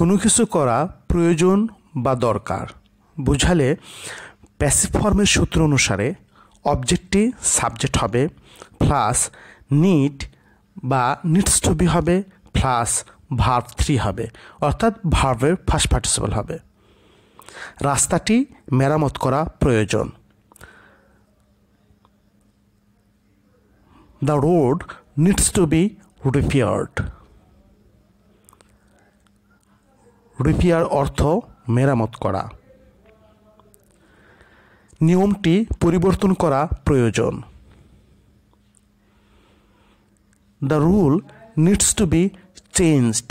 কোনো কিছু করা প্রয়োজন বা দরকার বুঝালে প্যাসিভ ফর্মের সূত্র অনুসারে অবজেক্টটি সাবজেক্ট হবে প্লাস নিড বা নিডস টু বি হবে প্লাস ভার্ব 3 হবে, অর্থাৎ ভার্বের ফার্স্ট পার্টিসিপল হবে। রাস্তাটি মেরামত করা প্রয়োজন। The road needs to be repaired. Repair অর্থ মেরামত করা। নিয়মটি পরিবর্তন করা প্রয়োজন। The rule needs to be changed.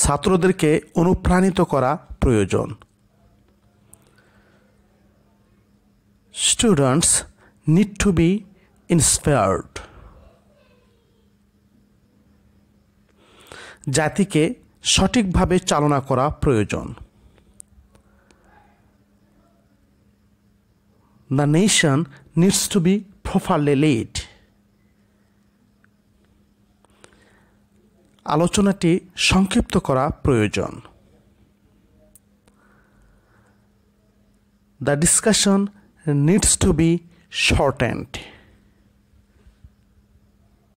ছাত্রদেরকে অনুপ্রাণিত করা প্রয়োজন। Students need to be inspired. জাতিকে সঠিকভাবে চালনা করা প্রয়োজন। The nation needs to be properly lead. আলোচনাটি সংক্ষিপ্ত করা প্রয়োজন। The discussion needs to be শর্টেন্ড।